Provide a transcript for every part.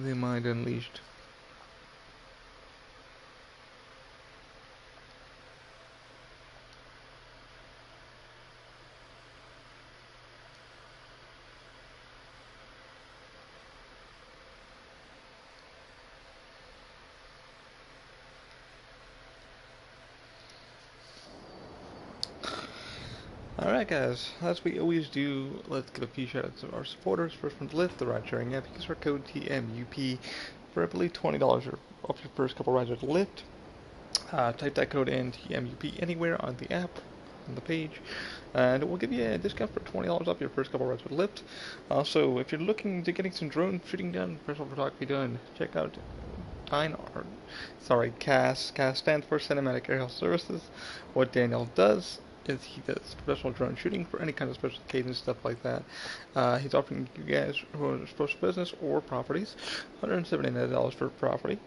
the Mind Unleashed. Alright guys, as we always do, let's give a few shoutouts to our supporters. First one, Lyft, the ride sharing app. Use our code TMUP for I believe $20 off your first couple rides with Lyft. Type that code in, TMUP, anywhere on the app, on the page, and it will give you a discount for $20 off your first couple rides with Lyft. Also, if you're looking to getting some drone shooting done, personal photography done, check out CAS. CAS stands for Cinematic Aerial Services. What Daniel does is he does professional drone shooting for any kind of special occasions, stuff like that. He's offering you guys who are special business or properties, $179 for property.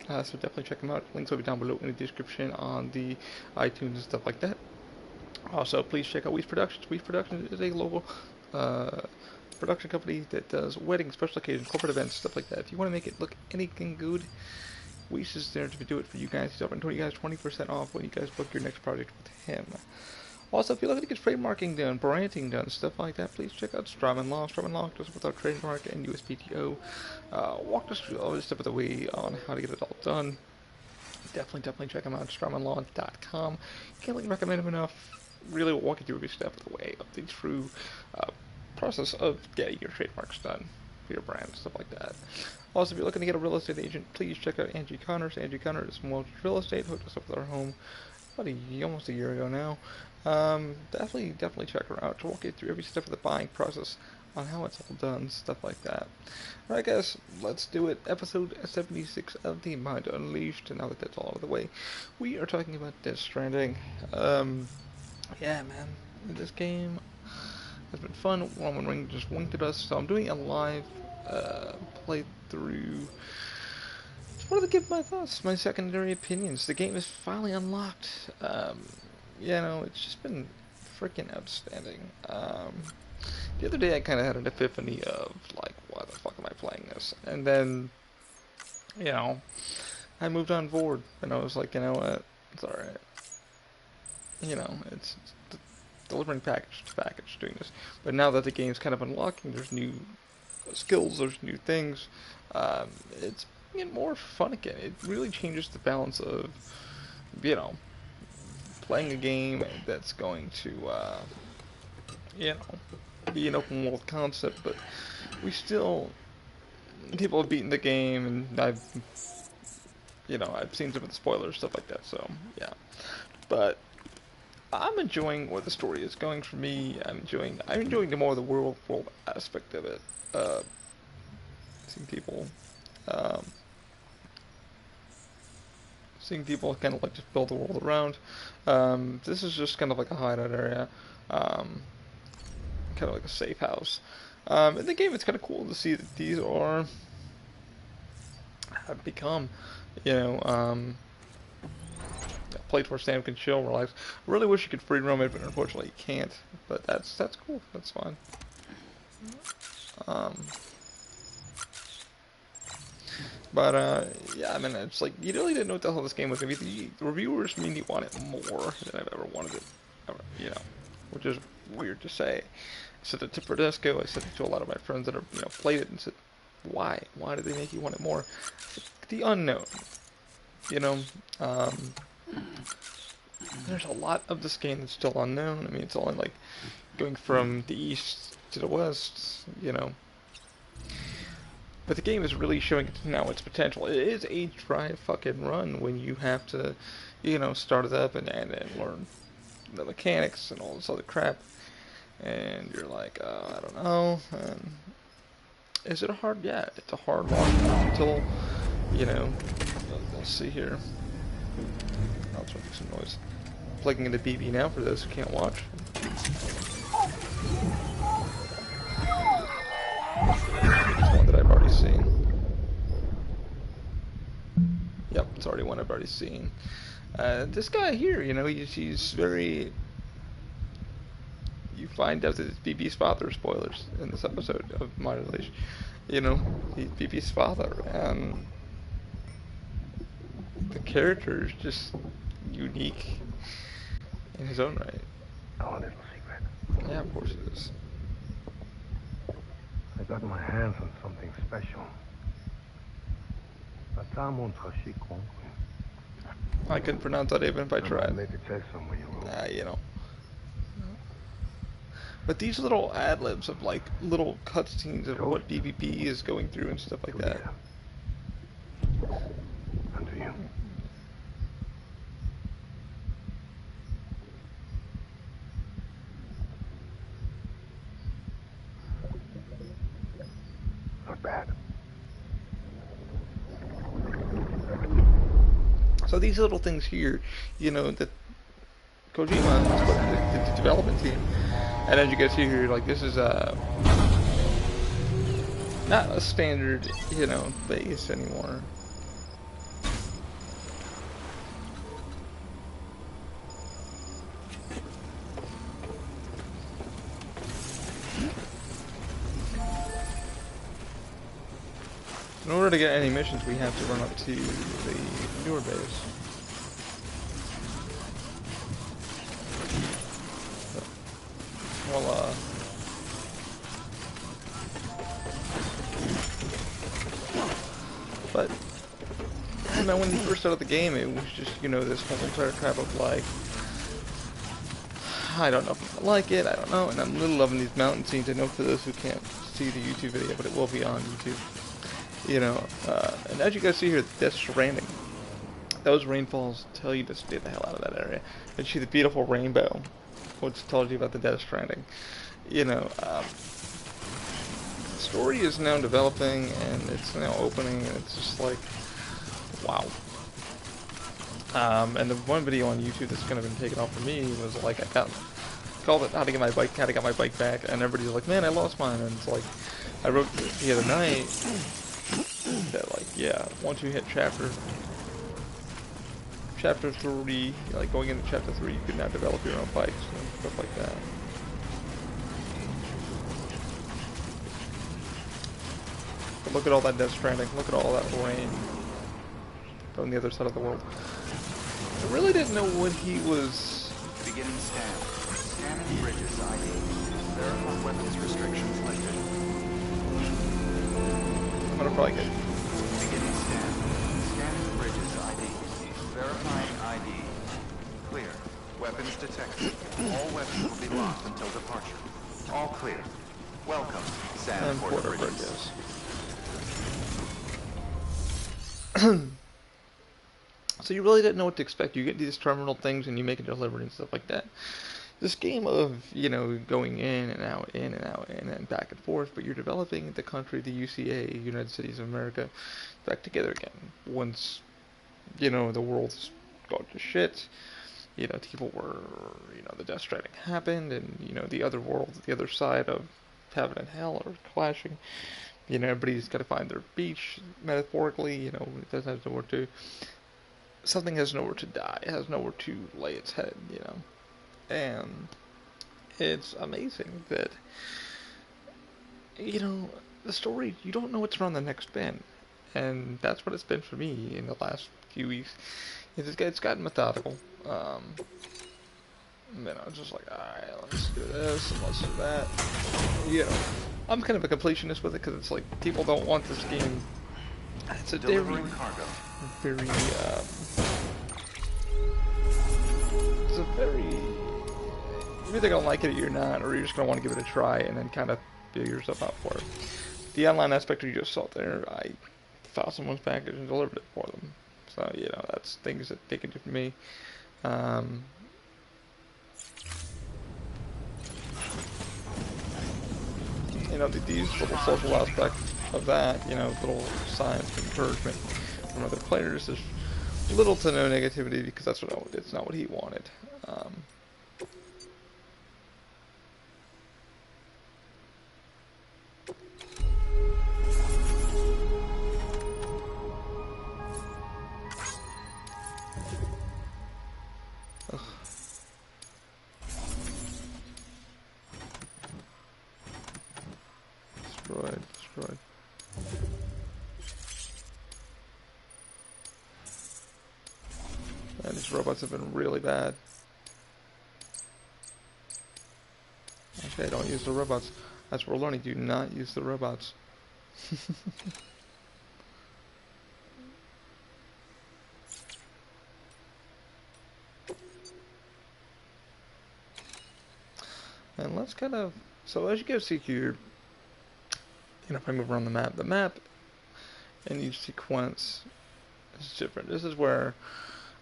So definitely check him out. Links will be down below in the description on the iTunes and stuff like that. Also, please check out Weiss Productions. Weiss Productions is a local production company that does weddings, special occasions, corporate events, stuff like that. If you want to make it look anything good, Weiss is there to do it for you guys. He's offering you guys 20% off when you guys book your next project with him. Also, if you're looking to get trademarking done, branding done, stuff like that, please check out Strawman Law. Strawman Law does with our trademark and USPTO. Walked us through every step of the way on how to get it all done. Definitely check them out, strawmanlaw.com. Can't really recommend them enough. Really will walk you through every step of the way of the true process of getting your trademarks done for your brand, stuff like that. Also, if you're looking to get a real estate agent, please check out Angie Connors. Angie Connors is Mortgage Real Estate, hooked us up with our home about almost a year ago now. Definitely check her out. She'll walk you through every step of the buying process on how it's all done, stuff like that. Alright guys, let's do it. Episode 76 of the Mind Unleashed. And now that that's all out of the way, we are talking about Death Stranding. Yeah man, this game has been fun. Roman Ring just winked at us, so I'm doing a live playthrough. Just wanted to give my thoughts, my secondary opinions. The game is finally unlocked. You know, it's just been freaking outstanding. The other day I kind of had an epiphany of, like, why the fuck am I playing this? And then, you know, I moved on board, and I was like, you know what, it's alright. You know, it's delivering package to package doing this. But now that the game's kind of unlocking, there's new skills, there's new things, it's getting more fun again. It really changes the balance of, you know, playing a game that's going to, you know, be an open world concept, but people have beaten the game, and I've seen some of the spoilers, stuff like that, so, yeah. But I'm enjoying where the story is going for me. I'm enjoying the more of the world aspect of it. Seeing people kind of like just build the world around. This is just kind of like a hideout area, kind of like a safe house. In the game, it's kind of cool to see that these have become, you know, a place where Sam can chill, relax. I really wish you could free roam it, but unfortunately you can't. But that's cool. That's fine. Yeah, I mean, it's like, you really didn't know what the hell this game was going to be. The reviewers made me want it more than I've ever wanted it, you know, which is weird to say. I said it to Prodesco, I said it to a lot of my friends that have, you know, played it, and said, why? Why did they make you want it more? The unknown, you know. There's a lot of this game that's still unknown. I mean, it's only like going from the east to the west, you know. But the game is really showing now its potential. It is a dry fucking run when you have to, you know, start it up and learn the mechanics and all this other crap. And you're like, I don't know. Is it a hard? Yeah, it's a hard one until, you know, let's see here. I'll try to make some noise. Plugging into BB now for those who can't watch. One that I've already seen. Yep, it's already one I've already seen. This guy here, you know, he's very... You find out that it's BB's father, spoilers, in this episode of Mind Unleashed. You know, he's BB's father, and the character is just unique in his own right. Our little secret. Yeah, of course it is. I got my hands on something special. I couldn't pronounce that even if I tried. Maybe say somewhere you wrote. You know. But these little ad libs of like little cutscenes of what BBB is going through and stuff like that. Unto you. Not bad. So these little things here, you know, that Kojima, the development team, and as you guys see here, like this is not a standard, you know, base anymore. In order to get any missions, we have to run up to the newer base. Well, but, you know, when you first started the game, it was just, you know, this whole entire crap of like, I don't know if I like it, I don't know, and I'm really loving these mountain scenes. I know for those who can't see the YouTube video, but it will be on YouTube. You know, and as you guys see here, Death Stranding. Those rainfalls tell you to stay the hell out of that area. And see the beautiful rainbow, which tells you about the Death Stranding. You know, the story is now developing, and it's now opening, and it's just like, wow. And the one video on YouTube that's kind of been taken off for me was like, called it how to get my bike back, and everybody's like, man, I lost mine, and it's like, I wrote the other night that, like, yeah, once you hit chapter 3, like going into chapter 3, you can now develop your own bikes and stuff like that. But look at all that Death Stranding, look at all that rain from the other side of the world. I really didn't know what he was... Beginning scan. Scanning bridges ID. Verify weapons restrictions listed. I'm gonna probably get... Beginning scan. Scanning bridges ID. Verifying ID. Clear. Weapons detected. All weapons will be locked until departure. All clear. Welcome, Sand Porter Bridges. So you really didn't know what to expect. You get these terminal things and you make a delivery and stuff like that. This game of, you know, going in and out, in and out, and back and forth, but you're developing the country, the UCA, United States of America, back together again. Once, you know, the world's gone to shit, you know, people were, you know, the Death Stranding happened, and, you know, the other world, the other side of heaven and hell are clashing. You know, everybody's got to find their beach, metaphorically, you know, it doesn't have nowhere to... Something has nowhere to die, it has nowhere to lay its head, you know. And it's amazing that, you know, the story, you don't know what's around the next bend. And that's what it's been for me in the last few weeks. It's gotten methodical. You know, just like, alright, let's do this, and let's do that. You know, I'm kind of a completionist with it, because it's like, people don't want this game. It's a very, it's a very, you're either gonna like it or you're not, or you're just gonna want to give it a try and then kind of figure yourself out for it. The online aspect you just saw there, I filed someone's package and delivered it for them. So, you know, that's things that they can do for me. You know, these little social aspects of that, you know, little signs of encouragement from other players. There's little to no negativity because it's not what he wanted. Destroyed. these robots have been really bad. Okay, don't use the robots. That's what we're learning. Do not use the robots. And let's kind of... So as you guys see here, if I move around the map in each sequence is different. This is where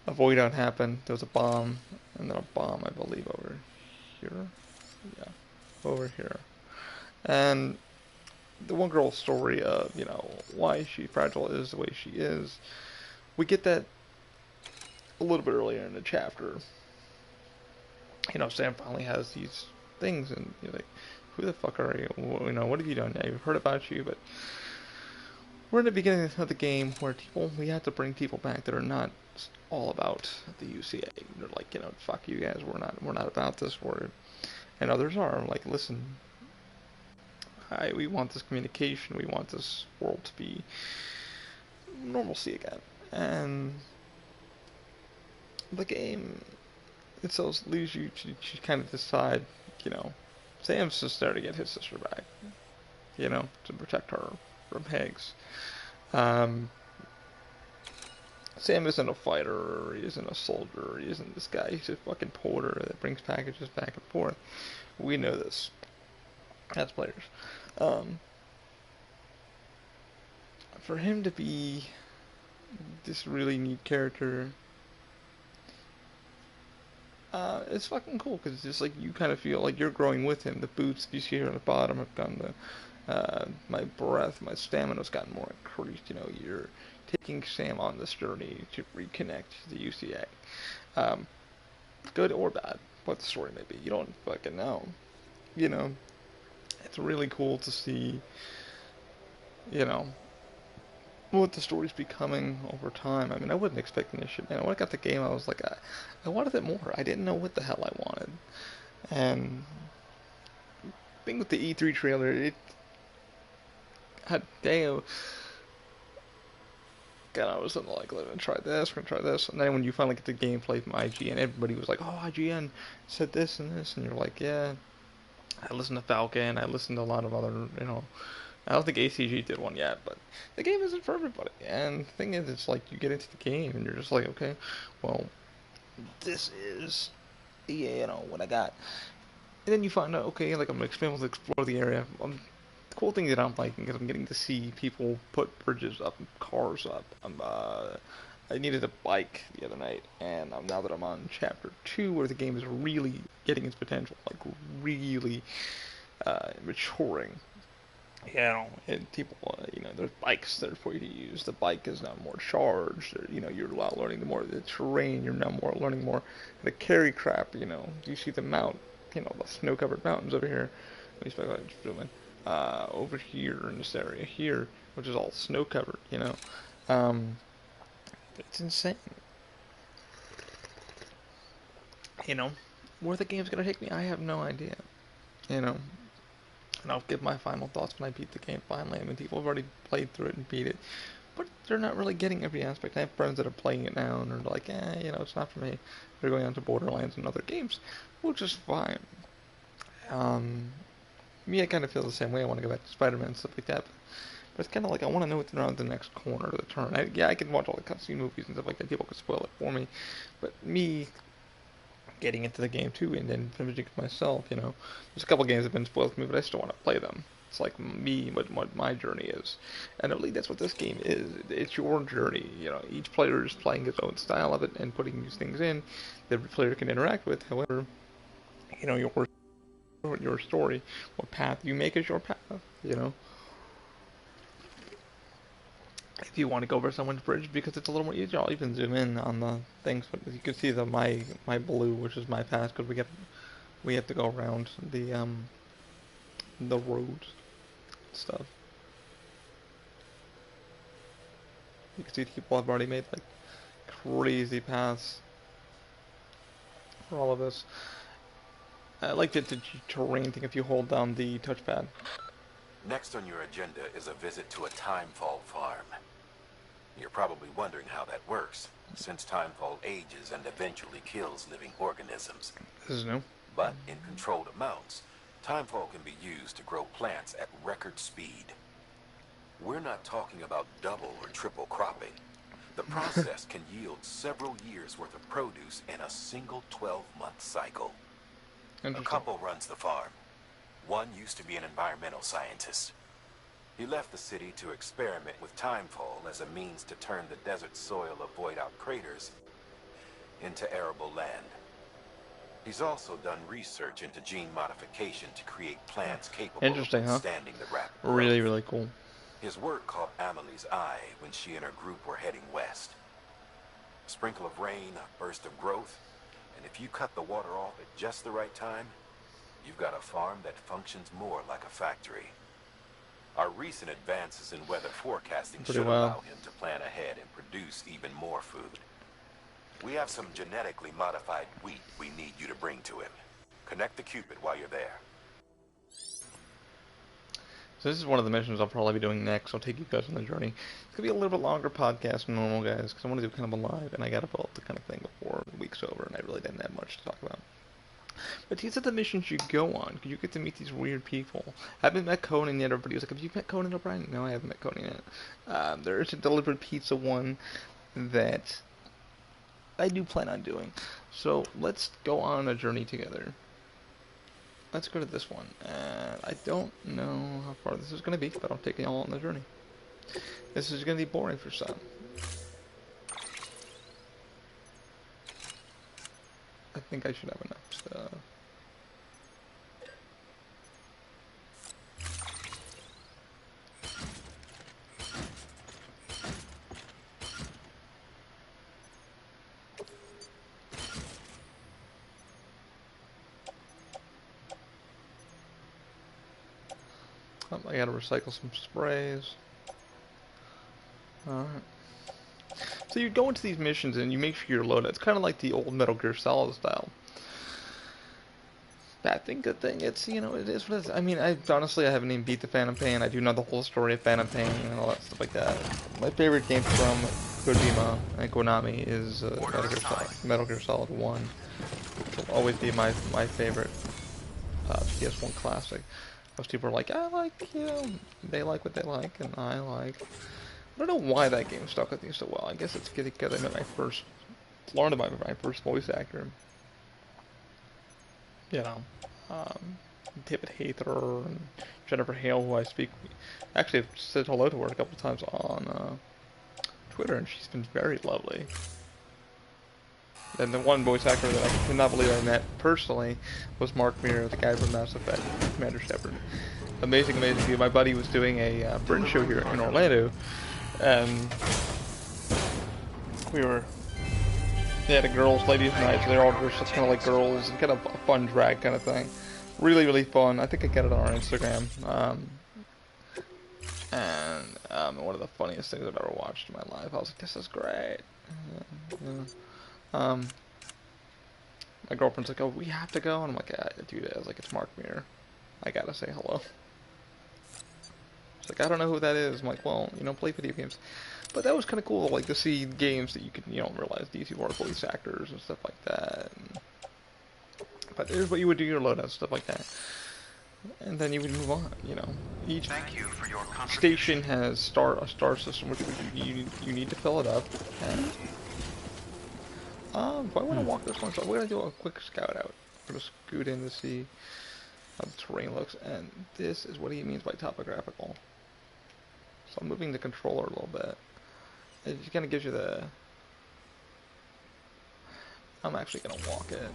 a void out happened. There was a bomb, and then a bomb, I believe, over here. Yeah, over here. And the one girl's story of, why she fragile is the way she is, we get that a little bit earlier in the chapter. Sam finally has these things, and you're like, who the fuck are you? What have you done? I've heard about you, but we're in the beginning of the game where we have to bring people back that are not all about the UCA. They're like, fuck you guys, we're not about this. And others are like, listen, we want this communication, we want this world to be normalcy again. And the game itself leaves you to kind of decide, Sam's just there to get his sister back, to protect her from Higgs. Sam isn't a fighter, he isn't a soldier, he isn't this guy, he's a fucking porter that brings packages back and forth. We know this as players. For him to be this really neat character, it's fucking cool, because it's just like you kind of feel like you're growing with him. The boots you see here on the bottom have gotten my breath, my stamina's gotten more increased. You're taking Sam on this journey to reconnect to the UCA. Good or bad, what the story may be, you don't fucking know. It's really cool to see, what the story's becoming over time. I mean, I wasn't expecting this shit, man. When I got the game, I was like, I wanted it more. I didn't know what the hell I wanted. And the thing with the E3 trailer, it had damn. God, I was like, we're gonna try this. And then when you finally get the gameplay from IGN, everybody was like, oh, IGN said this and this, and you're like, yeah. I listened to Falcon. I listened to a lot of other, I don't think ACG did one yet, but the game isn't for everybody. And the thing is, it's like you get into the game and you're just like, okay, well, this is, what I got. And then you find out, okay, like I'm able to explore the area. The cool thing that I'm liking is I'm getting to see people put bridges up, and cars up. I needed a bike the other night, and now that I'm on chapter 2, where the game is really getting its potential, like really maturing. And people, there's bikes there for you to use. The bike is now more charged. You're learning more of the terrain. You're now learning more how to carry crap. You see the the snow-covered mountains over here. Let me see if I can zoom in. Over here in this area here, which is all snow-covered. It's insane. Where the game's gonna take me, I have no idea. And I'll give my final thoughts when I beat the game finally. I mean, people have already played through it and beat it, but they're not really getting every aspect. I have friends that are playing it now and they're like, it's not for me. They're going on to Borderlands and other games, which is fine. Me, I kind of feel the same way. I want to go back to Spider-Man and stuff like that, but it's kind of like I want to know what's around the next corner of the turn. I can watch all the cutscene movies and stuff like that. People can spoil it for me, but me getting into the game too and then finishing it myself, there's a couple games that have been spoiled for me, but I still want to play them. It's like me, what my journey is, and I believe that's what this game is. It's your journey. Each player is playing his own style of it and putting these things in that every player can interact with. However, your story, what path you make is your path. If you want to go over someone's bridge because it's a little more easier, I'll even zoom in on the things. But you can see my blue, which is my path, because we have to go around the roads stuff. You can see people have already made like crazy paths for all of this. I like the terrain thing if you hold down the touchpad. Next on your agenda is a visit to a timefall farm. Your probably wondering how that works, since timefall ages and eventually kills living organisms. This is new. But in controlled amounts, timefall can be used to grow plants at record speed. We're not talking about double or triple cropping. The process can yield several years' worth of produce in a single 12-month cycle. A couple runs the farm. One used to be an environmental scientist. He left the city to experiment with timefall as a means to turn the desert soil of void-out craters into arable land. He's also done research into gene modification to create plants capable of withstanding the rapid growth. Really, really cool. His work caught Amelie's eye when she and her group were heading west. A sprinkle of rain, a burst of growth, and if you cut the water off at just the right time, you've got a farm that functions more like a factory. Our recent advances in weather forecasting should allow him to plan ahead and produce even more food. We have some genetically modified wheat we need you to bring to him. Connect the Cupid while you're there. So this is one of the missions I'll probably be doing next. I'll take you guys on the journey. It's going to be a little bit longer podcast than normal, guys, because I want to do kind of a live, and I got to pull up the kind of thing before the week's over, and I really didn't have much to talk about. But these are the missions you go on, because you get to meet these weird people. I haven't met Conan yet. Everybody was like, have you met Conan O'Brien? No, I haven't met Conan yet. There is a delivered pizza one that I do plan on doing. So let's go on a journey together. Let's go to this one. I don't know how far this is going to be, but I'll take you all on the journey. This is going to be boring for some. I think I should have enough stuff. I gotta recycle some sprays. Alright. So you go into these missions and you make sure you're loaded. It's kind of like the old Metal Gear Solid style. Bad thing, good thing. It's, you know, it is what it is. I mean, I haven't even beat the Phantom Pain. I do know the whole story of Phantom Pain and all that stuff like that. My favorite game from Kojima and Konami is Metal Gear Solid 1. Which will always be my favorite PS1 classic. Most people are like, I like, you know, they like what they like, and I like. I don't know why that game stuck with me so well. I guess it's because I met learned about my first voice actor. You know, David Hayter and Jennifer Hale, who I speak. Actually, I've said hello to her a couple times on Twitter, and she's been very lovely. And the one voice actor that I cannot believe I met personally was Mark Mir, the guy from Mass Effect, Commander Shepard. Amazing, amazing dude. My buddy was doing a Britain show here in Orlando, and they had a ladies night, so they're all dressed kind of like girls, and kind of a fun drag kind of thing. Really, really fun. I think I got it on our Instagram. And one of the funniest things I've ever watched in my life. I was like, this is great. My girlfriend's like, oh, we have to go, and I'm like, yeah, dude, I was like, it's Mark Mir. I gotta say hello. She's like, I don't know who that is. I'm like, well, you know, play video games. But that was kind of cool, like, to see games that you could, you know, realize DC were voice actors and stuff like that. But here's what you would do your loadout, stuff like that. And then you would move on, you know. Each station has a star system, which you need to fill it up. And if I want to walk this one, so we're going to do a quick scout out. We're going to scoot in to see how the terrain looks, and this is what he means by topographical. So I'm moving the controller a little bit. It just kind of gives you the... I'm actually going to walk it.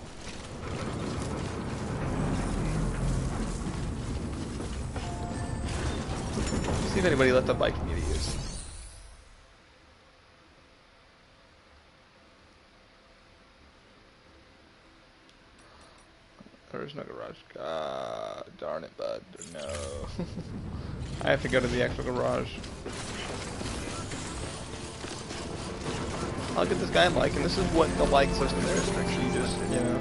See if anybody left a bike for me to use. There's no garage. God darn it, bud. No. I have to go to the actual garage. I'll get this guy like, and this is what the like system is. You just, you know.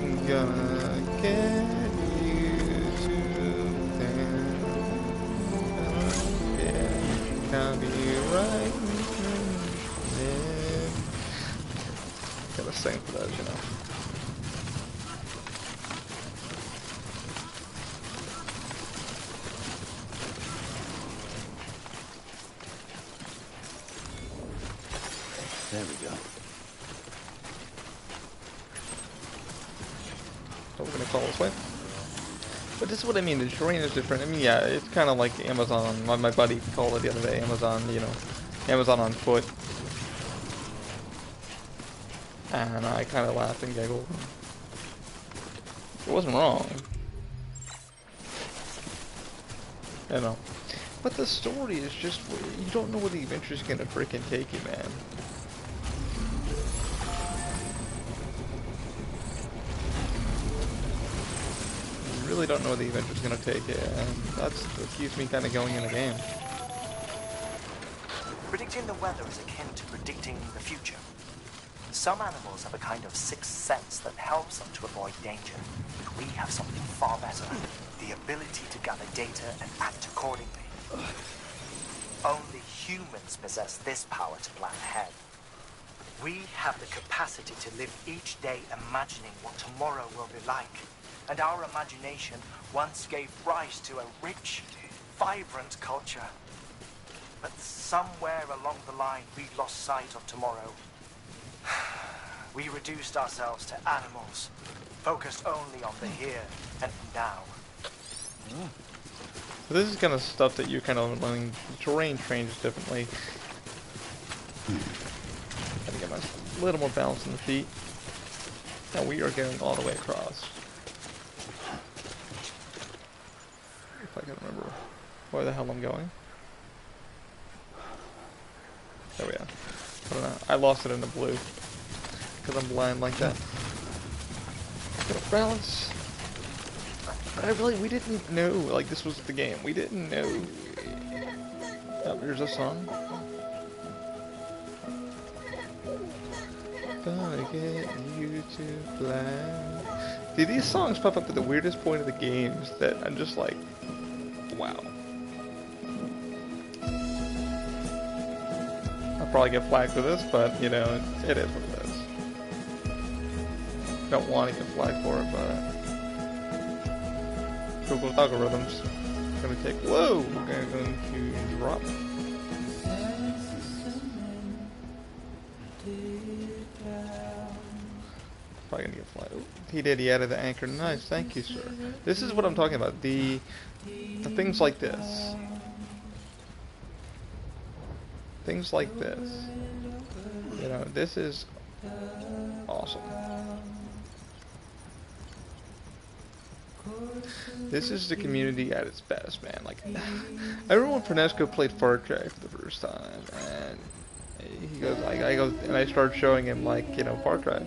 I'm gonna get you. this thing does, you know. There we go. So we're gonna call this way. But this is what I mean, the terrain is different. I mean, yeah, it's kind of like Amazon. My buddy called it the other day, Amazon, you know, Amazon on foot. And I kind of laughed and giggled. It wasn't wrong. You know. But the story is just, you don't know where the adventure's gonna freaking take you, man. You really don't know where the adventure's gonna take you, and that's what keeps me kind of going in the game. Predicting the weather is akin to predicting the future. Some animals have a kind of sixth sense that helps them to avoid danger, but we have something far better, the ability to gather data and act accordingly. Only humans possess this power to plan ahead. We have the capacity to live each day imagining what tomorrow will be like, and our imagination once gave rise to a rich, vibrant culture. But somewhere along the line, we lost sight of tomorrow. We reduced ourselves to animals, focused only on the here and now. So this is kind of stuff that you kind of learning. The terrain changes differently. Gotta get a little more balance in the feet. And we are going all the way across. If I can remember where the hell I'm going. There we are. I don't know. I lost it in the blue. Because I'm blind like that. Gotta balance. We didn't know, like, this was the game. We didn't know. Oh, here's a song. Gonna get you to fly. Dude, these songs pop up at the weirdest point of the games that I'm just like, wow. I'll probably get flagged for this, but, you know, it is what it is. Don't want to get flagged for it, but Google's algorithms gonna take. Whoa, we're going to drop. Probably gonna get flagged. Ooh, he did. He added the anchor. Nice, thank you, sir. This is what I'm talking about. The things like this. Things like this. You know, this is awesome. This is the community at its best, man. Like, I remember when Pernesco played Far Cry for the first time, and he goes, I started showing him, like, you know, Far Cry,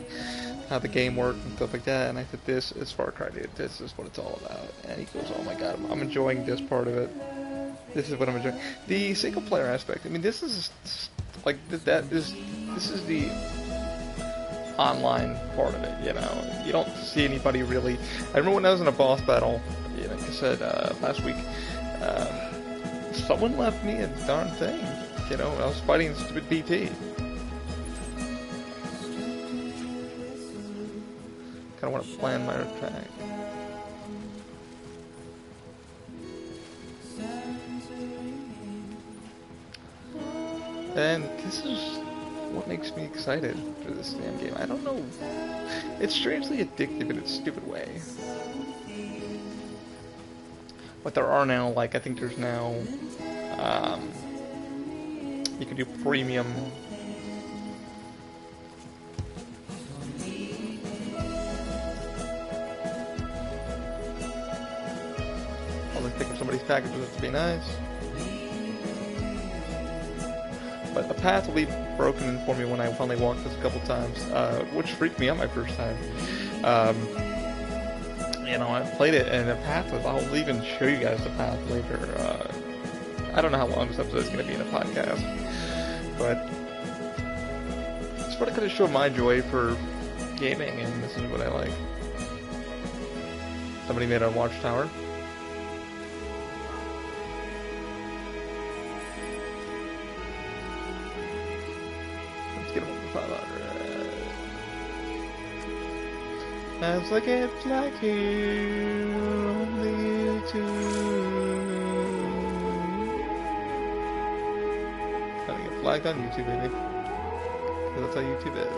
how the game worked and stuff like that, and I said, this is Far Cry, dude. This is what it's all about. And he goes, oh my god, I'm enjoying this part of it. This is what I'm enjoying. The single player aspect, I mean, this is, like, this is the online part of it, you know. You don't see anybody really. I remember when I was in a boss battle, you know, like I said last week, someone left me a darn thing, you know. I was fighting stupid PT. Kind of want to plan my attack. And this is what makes me excited for this damn game. I don't know. It's strangely addictive in its stupid way. But there are now, like, I think there's now, you can do premium. I'll just pick up somebody's packages, that'd be nice. But the path will be broken for me when I finally walk this a couple times, which freaked me out my first time. You know, I played it, and the path was, I'll even show you guys the path later. I don't know how long this episode is going to be in a podcast, but it's what I could have showed my joy for gaming, and this is what I like. Somebody made a watchtower. Get him over 500. As I get flagged here on the YouTube. Gotta get flagged on YouTube, baby. 'Cause that's how YouTube is.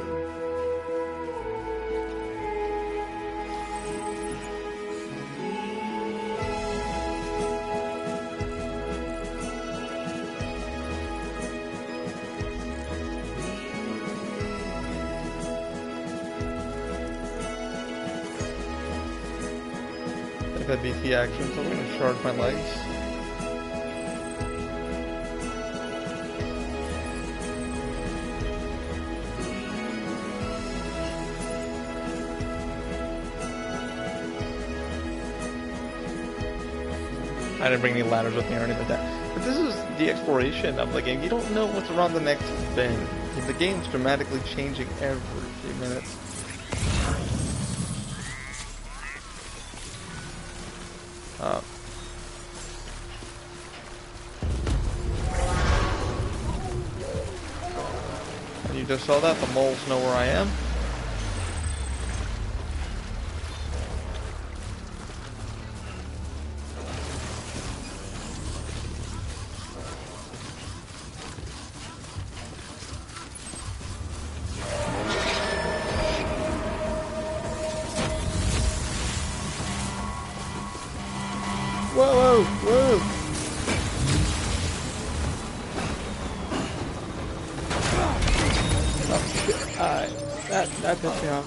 I've had BT action, so I'm gonna charge my legs. I didn't bring any ladders with me or anything like that. But this is the exploration of the game. You don't know what's around the next bend. The game's dramatically changing every few minutes. And you just saw that, the moles know where I am. Whoa, whoa, whoa! Oh shit! That pissed me off.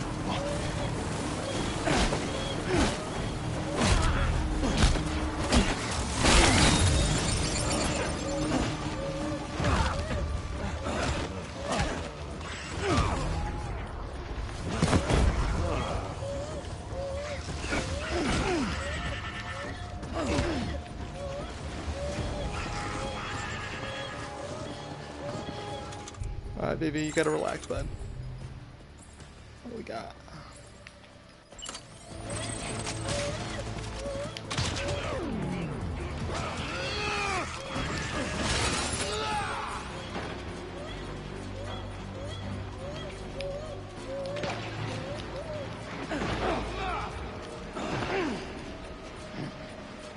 Alright, baby, you gotta relax, bud. What do we got?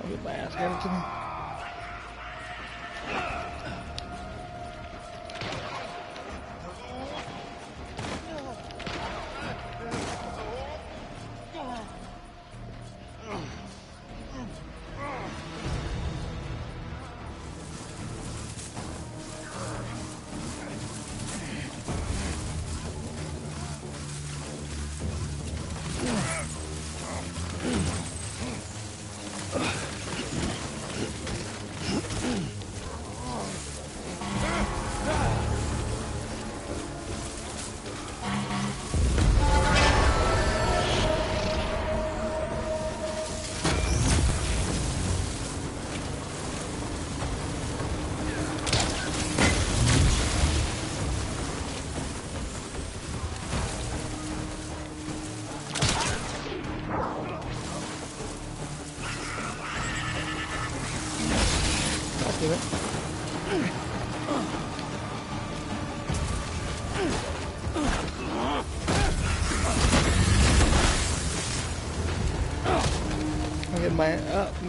I'll get my ass handed to me.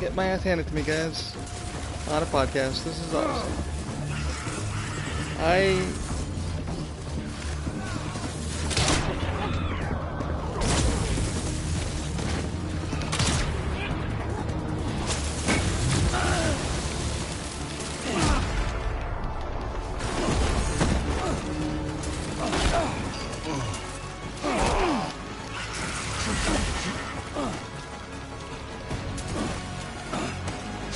Get my ass handed to me, guys. On a podcast. This is awesome.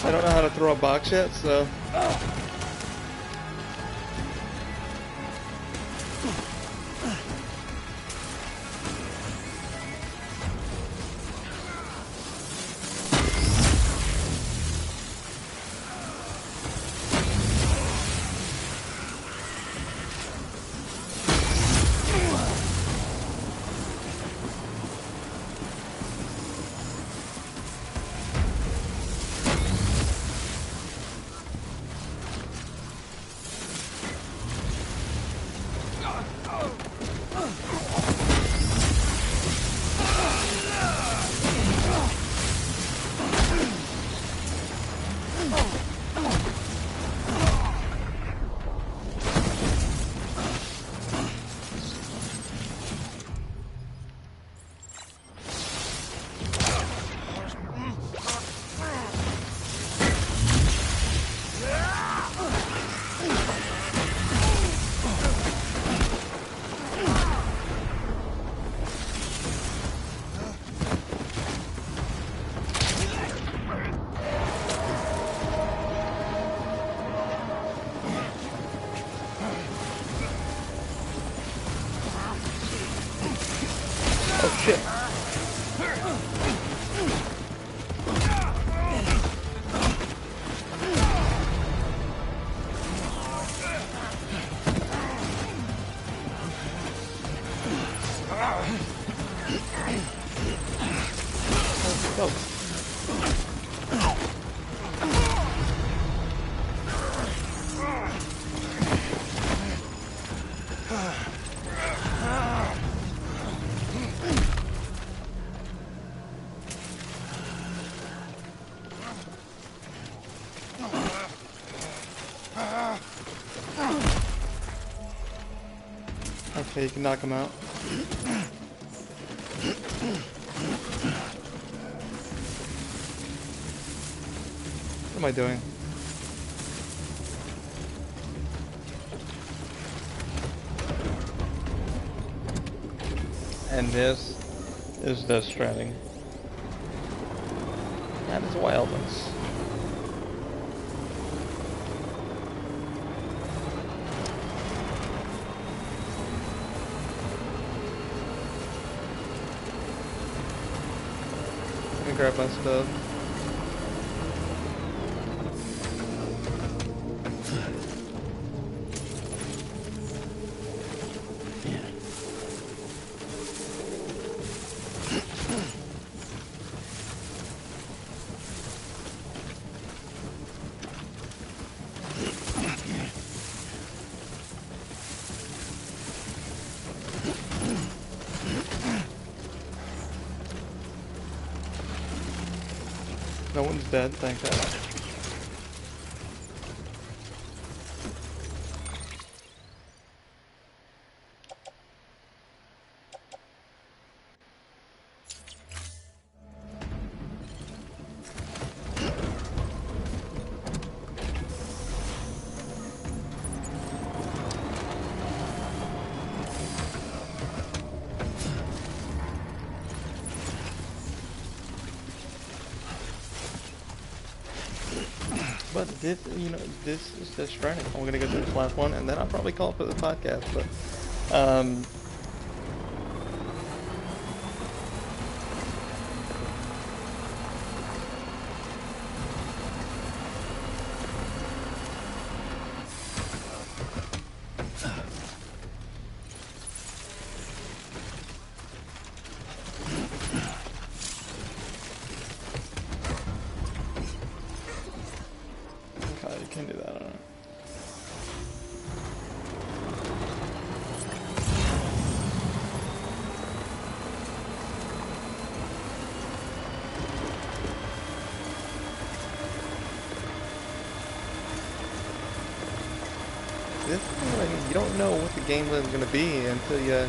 I don't know how to throw a box yet, so... Okay, you can knock him out. What am I doing? And this is Death Stranding. That is wildness. Let me grab my stuff. No one's dead, thank God. But this, you know, this is Death Stranding. I'm gonna go through this last one, and then I'll probably call it for the podcast. But, okay, you can do that. Alright. This is like, you don't know what the gameplay is going to be until you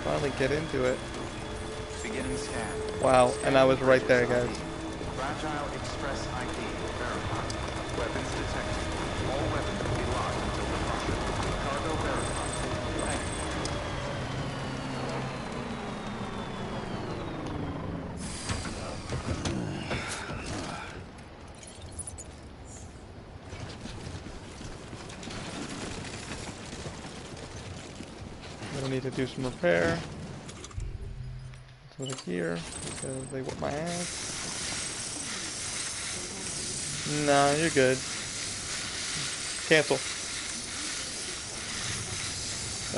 finally get into it. Beginning scan. Wow, and I was right there, guys. Fragile Express ID verified. Weapons detected. All weapons will be locked until departure. Cargo verified. Thank you. I need to do some repair. Some of the gear, because they whip my ass. Nah, you're good. Cancel.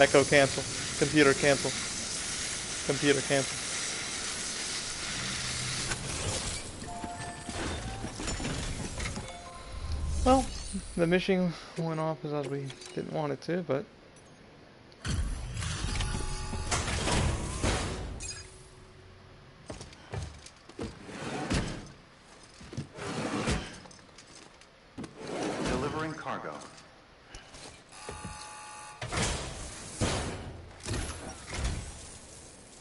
Echo cancel. Computer cancel. Computer cancel. Well, the mission went off as we didn't want it to, but Delivering cargo.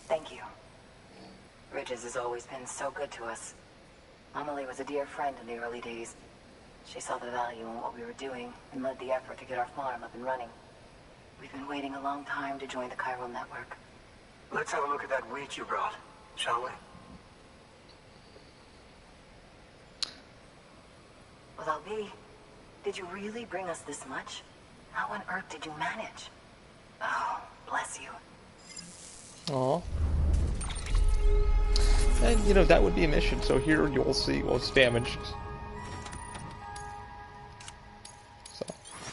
Thank you. Bridges has always been so good to us. Amelie was a dear friend in the early days. She saw the value in what we were doing and led the effort to get our farm up and running. We've been waiting a long time to join the chiral network. Let's have a look at that wheat you brought, shall we? Well, LB, did you really bring us this much? How on earth did you manage? Oh, bless you. aw. And you know, that would be a mission, so here you'll see, well, it's damaged. So,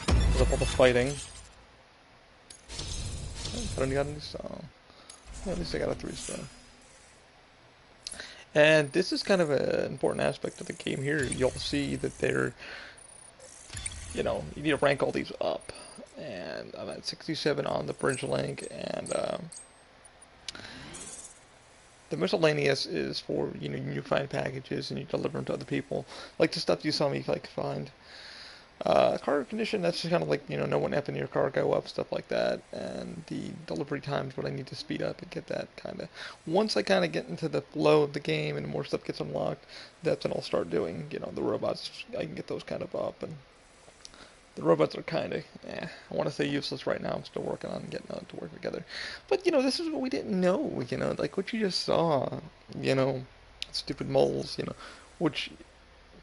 put up all the fighting. But I only got a new song. Well, at least I got a 3-star. And this is kind of an important aspect of the game here. You'll see that they're, you know, you need to rank all these up. And I'm at 67 on the bridge link, and The miscellaneous is for, you know, you find packages and you deliver them to other people. Like the stuff you saw me like find. Cargo condition, that's just kind of like, you know, no one effing your cargo up, stuff like that. And the delivery times, what I need to speed up and get that kind of. Once I kind of get into the flow of the game and more stuff gets unlocked, that's when I'll start doing, you know, the robots. I can get those kind of up. And the robots are kind of, I want to say useless right now. I'm still working on getting them to work together. But, you know, this is what we didn't know, you know, like what you just saw, you know, stupid moles, you know, which,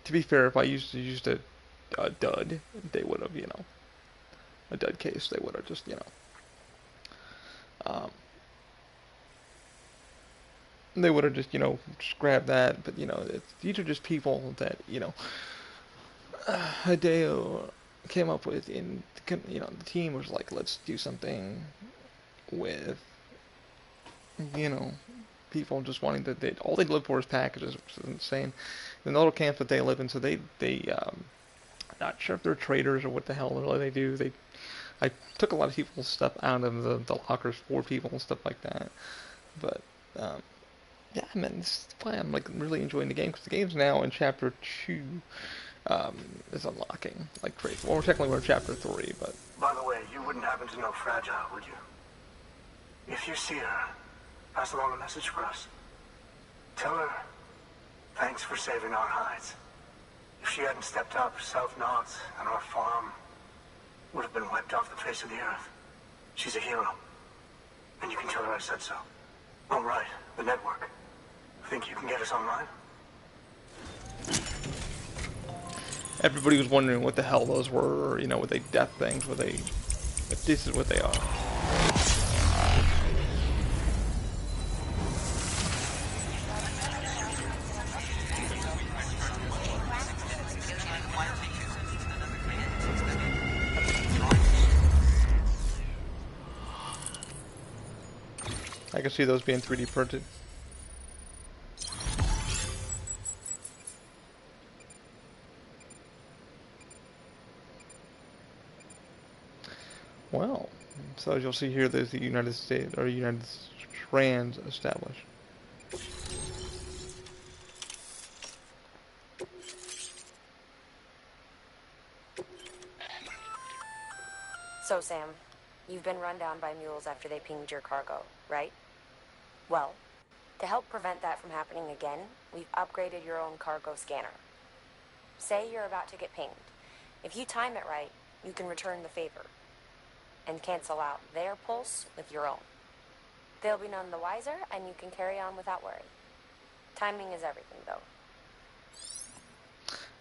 to be fair, if I used a dud, they would have, you know, a dud case, they would have just, you know, um, they would have just, you know, just grabbed that. But, you know, these are just people that, you know, Hideo came up with, and, you know, the team was like, let's do something with, you know, people just wanting to, all they live for is packages, which is insane. The little camp that they live in, so not sure if they're traders or what the hell they do. I took a lot of people's stuff out of the lockers for people and stuff like that. But yeah, man, this is why I'm like really enjoying the game, because the game's now in chapter 2 is unlocking like crazy. Well, technically we're in chapter 3, but. By the way, you wouldn't happen to know Fragile, would you? If you see her, pass along a message for us. Tell her, thanks for saving our hides. If she hadn't stepped up, South Knots and our farm would have been wiped off the face of the earth. She's a hero. And you can tell her I said so. Oh, right. The network. Think you can get us online? Everybody was wondering what the hell those were, or, you know, were they death things? Were they... But this is what they are. I can see those being 3D printed. Well, so as you'll see here, there's the United States, or United Strands established. So, Sam, you've been run down by mules after they pinged your cargo, right? Well, to help prevent that from happening again, we've upgraded your own cargo scanner. Say you're about to get pinged. If you time it right, you can return the favor and cancel out their pulse with your own. They'll be none the wiser, and you can carry on without worry. Timing is everything, though.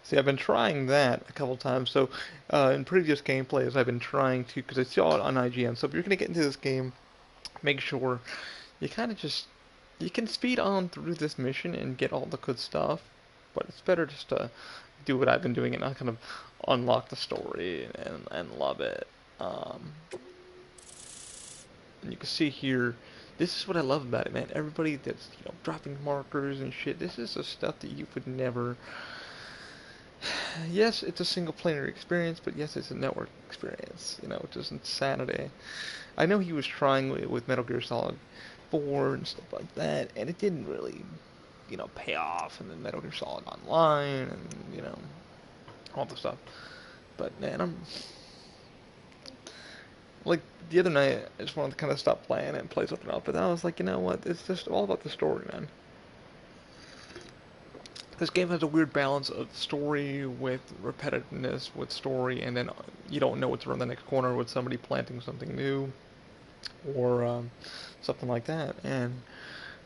See, I've been trying that a couple times. So, in previous gameplays, I've been trying to, because I saw it on IGN. So, if you're going to get into this game, make sure you kind of just, you can speed on through this mission and get all the good stuff. But it's better just to do what I've been doing and not kind of unlock the story and love it. And you can see here, this is what I love about it, man. Everybody that's, you know, dropping markers and shit, this is the stuff that you would never... Yes, it's a single-player experience, but yes, it's a network experience, you know, which is insanity. I know he was trying with Metal Gear Solid 4 and stuff like that, and it didn't really, you know, pay off, and then Metal Gear Solid Online, and, you know, all the stuff. But, man, I'm... Like, the other night, I just wanted to kind of stop playing it and play something else, but I was like, you know what, it's just all about the story, man. This game has a weird balance of story with repetitiveness with story, and then you don't know what's around the next corner with somebody planting something new, or something like that, and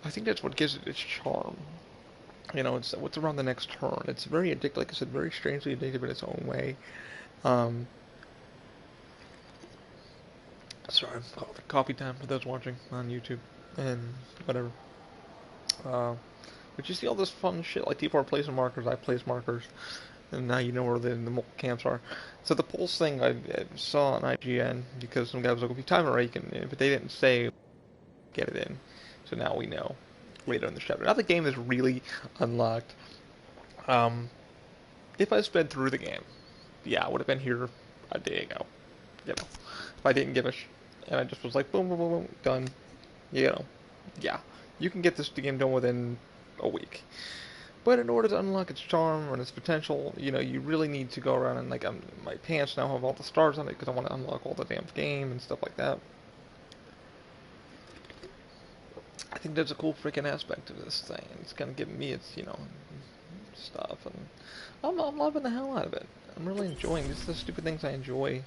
I think that's what gives it its charm. You know, it's what's around the next turn. It's very addictive, like I said, very strangely addictive in its own way. Sorry, coffee time for those watching on YouTube and whatever. But you see all this fun shit, like people are placing markers, I place markers, and now you know where the camps are. So the pulse thing I saw on IGN, because some guy was like, if you time it right, you can, but they didn't say get it in. So now we know later in the chapter. Now the game is really unlocked. If I sped through the game, yeah, I would have been here a day ago. You know, if I didn't give a and I just was like, boom, boom, boom, boom, done. You know, yeah. You can get this game done within a week. But in order to unlock its charm and its potential, you know, you really need to go around and, like, my pants now have all the stars on it because I want to unlock all the damn game and stuff like that. I think there's a cool freaking aspect to this thing. It's gonna give me its, you know, stuff, and I'm loving the hell out of it. I'm really enjoying this. The stupid things I enjoy.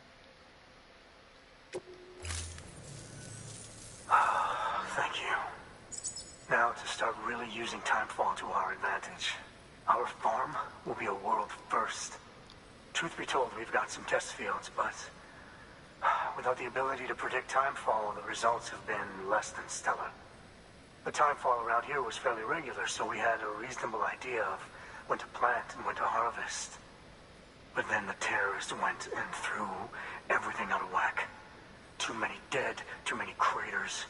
Thank you. Now to start really using Timefall to our advantage. Our farm will be a world first. Truth be told, we've got some test fields, but without the ability to predict Timefall, the results have been less than stellar. The timefall around here was fairly regular, so we had a reasonable idea of when to plant and when to harvest. But then the terrorists went and threw everything out of whack. Too many dead, too many craters.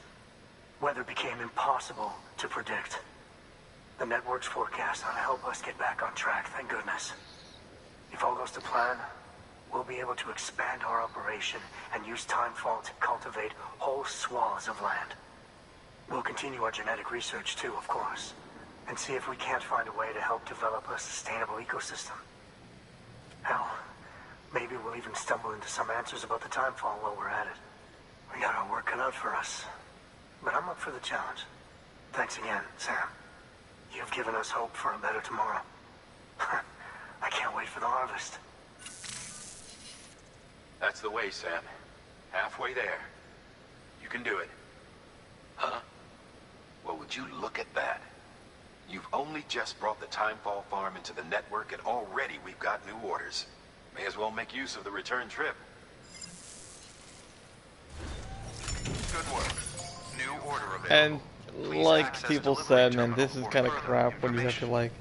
Weather became impossible to predict. The network's forecast ought to help us get back on track, thank goodness. If all goes to plan, we'll be able to expand our operation and use Timefall to cultivate whole swaths of land. We'll continue our genetic research too, of course, and see if we can't find a way to help develop a sustainable ecosystem. Hell, maybe we'll even stumble into some answers about the Timefall while we're at it. We got our work cut out for us, but I'm up for the challenge. Thanks again, Sam. You've given us hope for a better tomorrow. I can't wait for the harvest. That's the way, Sam. Halfway there. You can do it. Huh? Well, would you look at that? You've only just brought the Timefall farm into the network, and already we've got new orders. May as well make use of the return trip. Good work. New order available. And Please like access people delivery said, man, terminal this is for kind of further crap when you have to, information. like,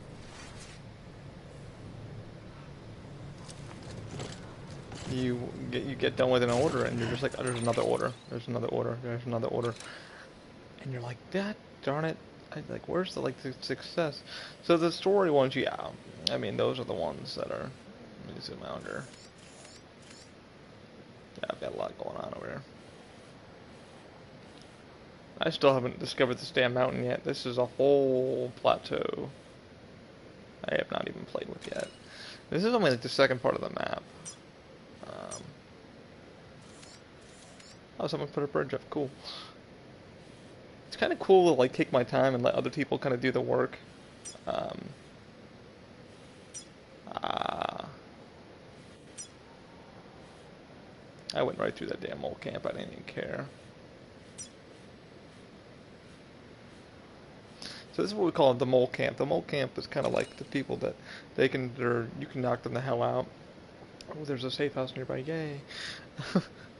you get done with an order and you're just like, oh, there's another order, there's another order, there's another order, and you're like, that darn it, like, where's the, like, the success? So the story ones, yeah, I mean, those are the ones that are, let me zoom out here. Yeah, I've got a lot going on over here. I still haven't discovered this damn mountain yet. This is a whole plateau I have not even played with yet. This is only like the second part of the map. Oh, someone put a bridge up. Cool. It's kind of cool to, like, take my time and let other people kind of do the work. I went right through that damn old camp. I didn't even care. So this is what we call the mole camp. The mole camp is kind of like the people that you can knock them the hell out. Oh, there's a safe house nearby. Yay.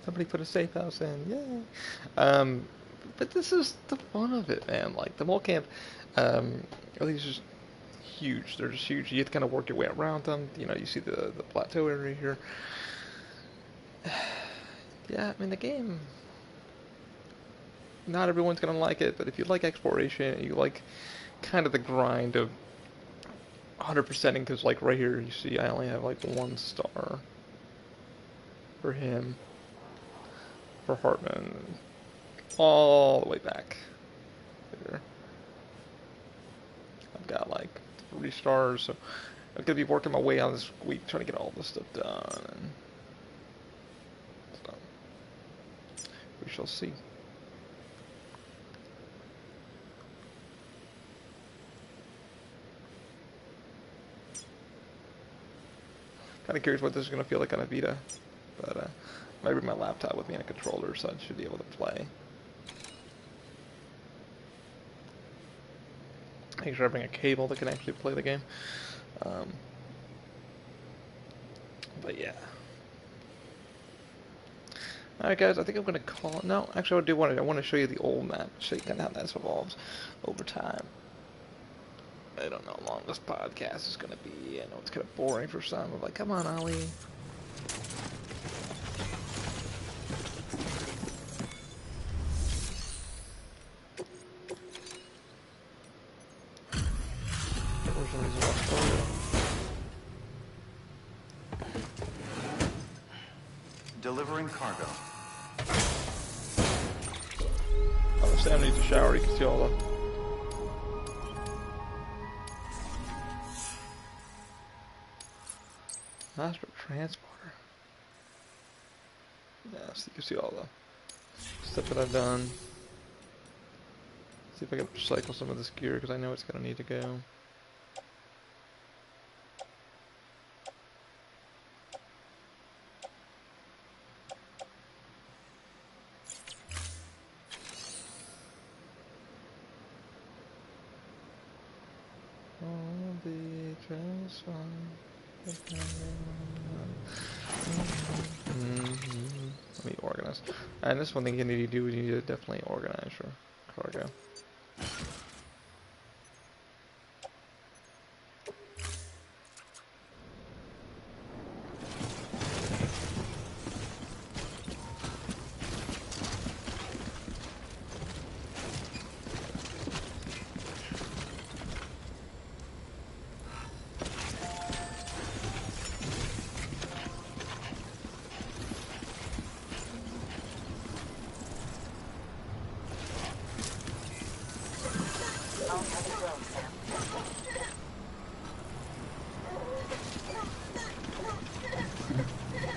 Somebody put a safe house in. Yay. But this is the fun of it, man. Like, the mole camp, these are just huge. They're just huge. You have to kind of work your way around them. You know, you see the plateau area here. Yeah, I mean, the game, not everyone's going to like it, but if you like exploration, you like kind of the grind of 100%ing, because, like, right here, you see I only have, like, 1 star for him, for Hartman, all the way back here. I've got, like, 3 stars, so I'm going to be working my way on this week, trying to get all this stuff done, and so we shall see. Kind of curious what this is going to feel like on a Vita, but I bring my laptop with me and a controller, so I should be able to play. Make sure I bring a cable that can actually play the game. But yeah. Alright guys, I think I'm going to call... No, actually I want to show you the old map, show you kind of how that evolves over time. I don't know how long this podcast is going to be. I know it's kind of boring for some. I'm like, come on, Ollie. Delivering cargo. Oh, Sam needs a shower. You can see all the Faster transporter. Yeah, so you can see all the stuff that I've done. See if I can recycle some of this gear because I know it's gonna need to go. All the trails Let me organize. And this one thing you need to do is you need to definitely organize your cargo.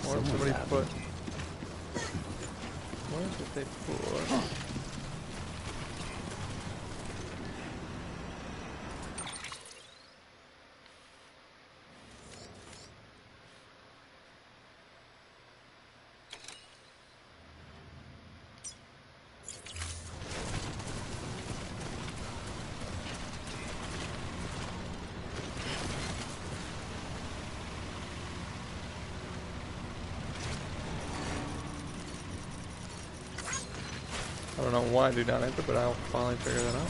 What did somebody put? Where did they put? I don't know why I do down enter, but I'll finally figure that out.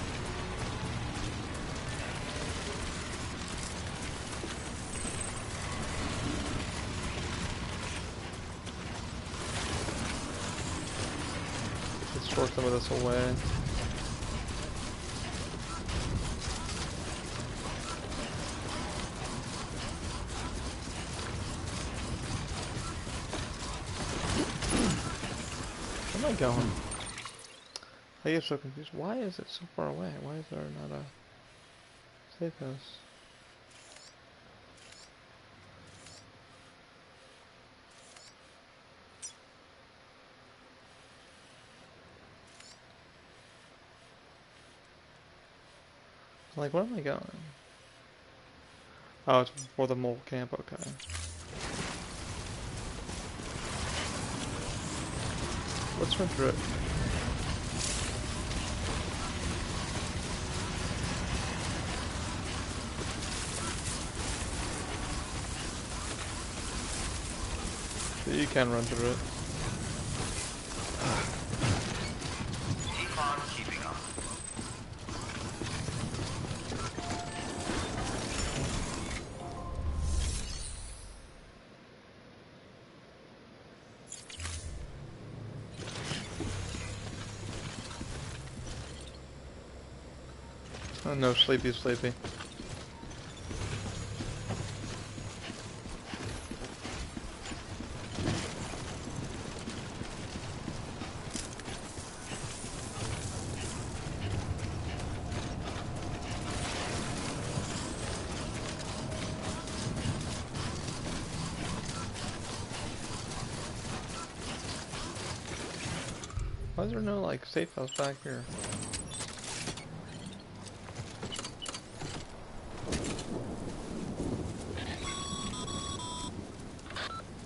Let's store some of this away. Where am I going? I get so confused. Why is it so far away? Why is there not a safe house? Like, where am I going? Oh, it's for the mole camp, okay. Let's run through it. You can run through it. Keep on keeping on. Oh no, sleepy, sleepy. Why is there no, like, safe house back here?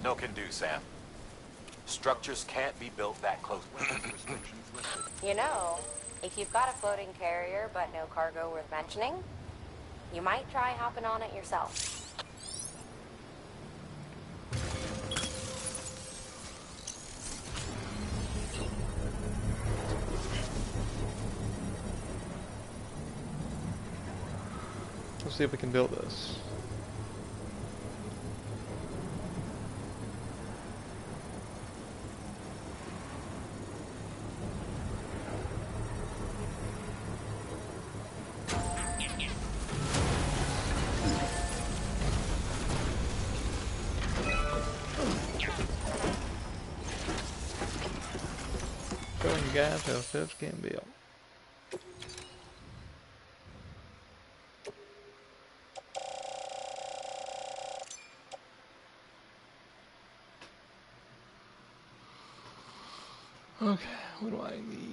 No can do, Sam. Structures can't be built that close. You know, if you've got a floating carrier but no cargo worth mentioning, you might try hopping on it yourself. Let's see if we can build this. Showing guys how ships can build. Okay, what do I need?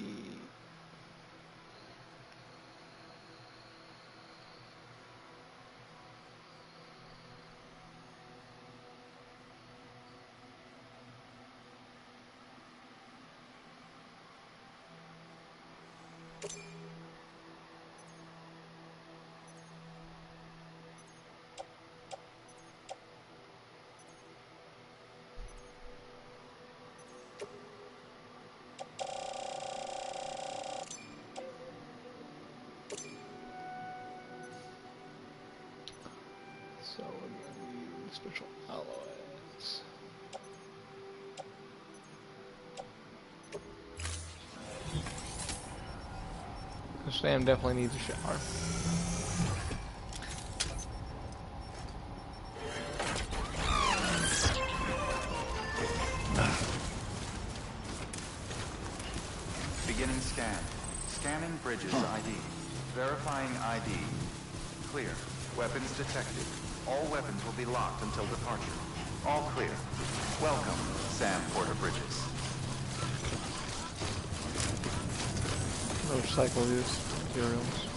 So we're gonna need special alloys. Sam definitely needs a shower. Beginning scan. Scanning bridges ID. Verifying ID. Clear. Weapons detected. All weapons will be locked until departure. All clear. Welcome, Sam Porter Bridges. Recycle these materials.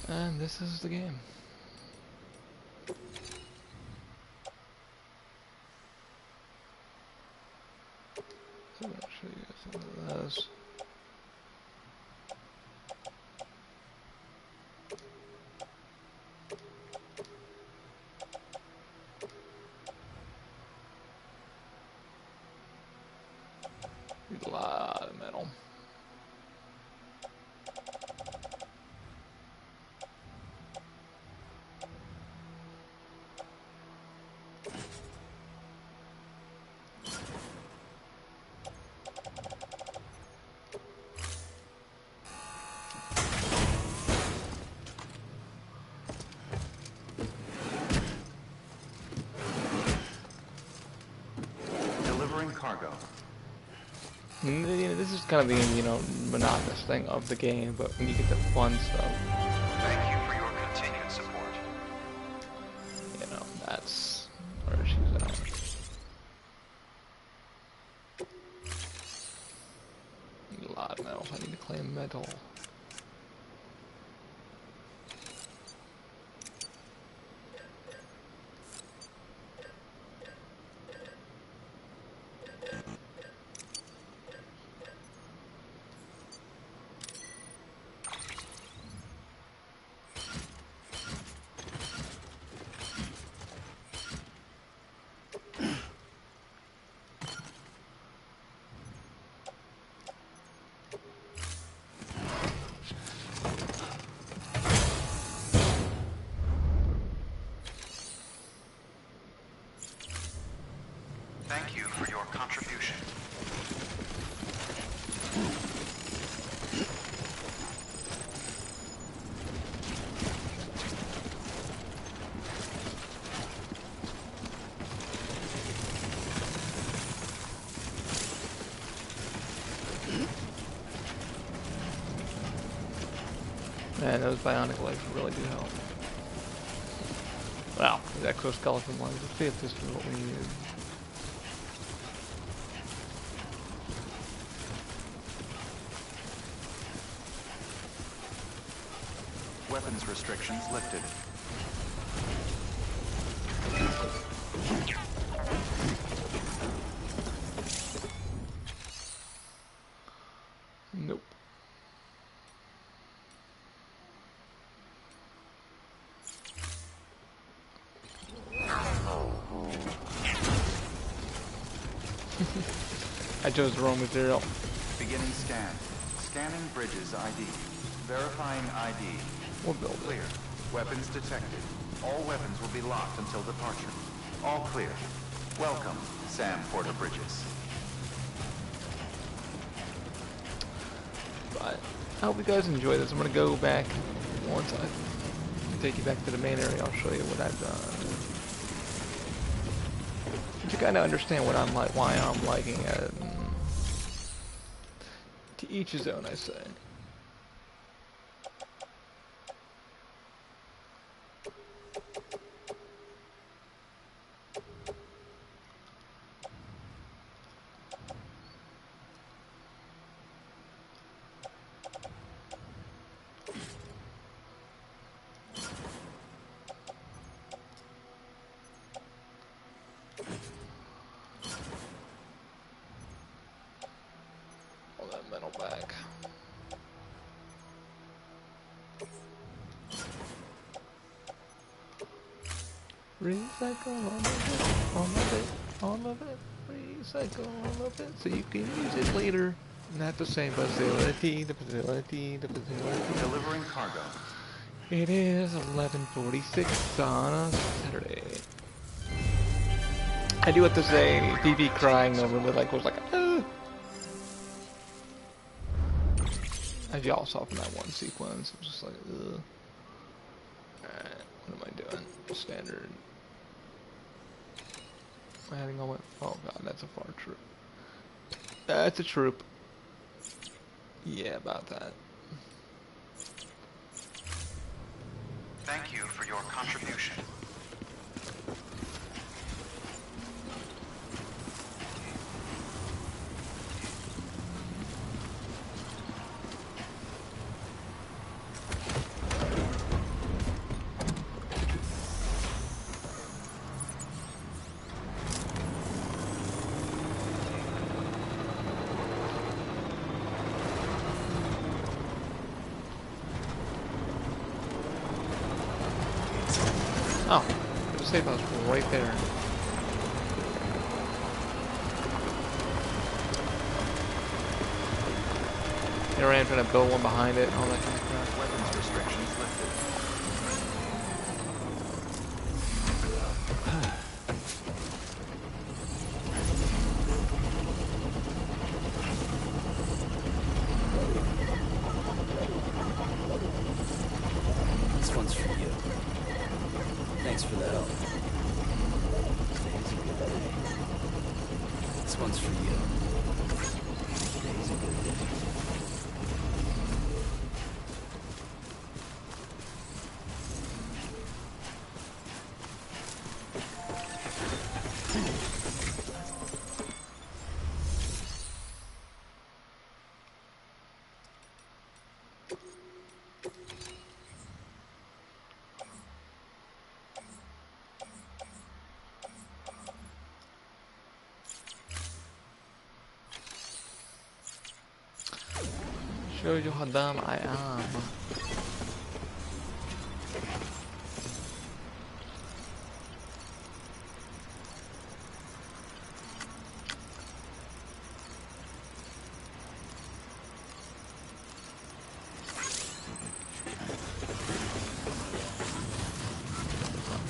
And this is the game. So I'm going to show you some of those. Need a lot of metal. Delivering cargo. And, you know, this is kind of the, you know, monotonous thing of the game, but when you get the fun stuff, Thank you for your continued support. you know, that's where she's at. Need a lot of metal. I need to claim metal. Thank you for your contribution. Man, those bionic legs really do help. Wow, these exoskeleton legs. Let's see if this is what we need. Weapons restrictions lifted. Nope. I chose the wrong material. Beginning scan. Scanning bridges ID. Verifying ID. We'll build it. Clear. Weapons detected. All weapons will be locked until departure. All clear. Welcome, Sam Porter Bridges. But I hope you guys enjoy this. I'm gonna go back once I take you back to the main area. I'll show you what I've done. To kind of understand what I'm like, why I'm liking it. To each his own, I say. Recycle all of it, all of it. Recycle all of it, so you can use it later. Not the same facility, the facility. Delivering cargo. It is 11:46 on a Saturday. I do have to say, BB crying over me was like, ah. As y'all saw from that one sequence, it was just like, ugh. Alright, what am I doing? Standard. Adding all my, oh god, that's a far troop. That's a troop. Yeah, about that. Thank you for your contribution. Oh, the safe house right there. Here I am trying to build one behind it and all that kind of crap. Weapons restrictions lifted. This one's for you. Thanks for the help. Today's a good day. This one's for you. Today's a good day. Show you how dumb I am.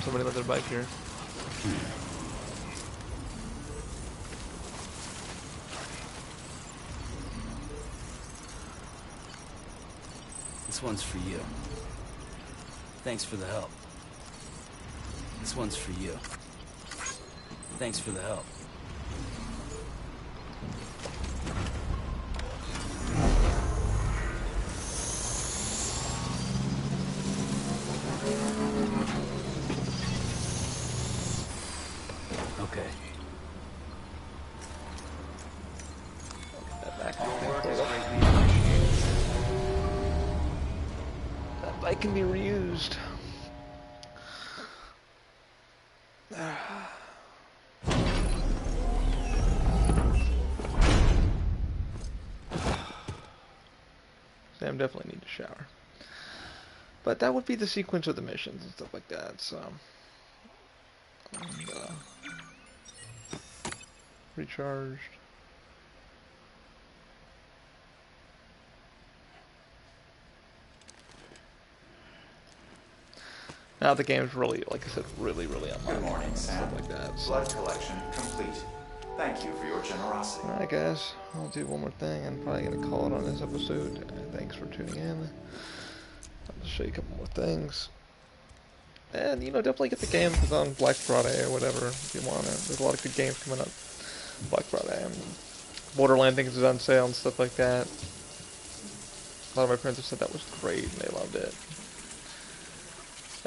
Somebody left their bike here. This one's for you. Thanks for the help. This one's for you. Thanks for the help. Okay. Your work is greatly appreciated. That bike can be reused. Sam definitely need to shower. But that would be the sequence of the missions and stuff like that, so. And, recharged. Now the game's really, like I said, really online. Good morning, Sam. Stuff like that. So. Blood collection complete. Thank you for your generosity. Alright guys, I'll do one more thing. I'm probably going to call it on this episode. Thanks for tuning in. I'll just show you a couple more things. And, you know, definitely get the game if it's on Black Friday or whatever, if you want it. There's a lot of good games coming up Black Friday. I mean, Borderlands things is on sale and stuff like that. A lot of my friends have said that was great and they loved it.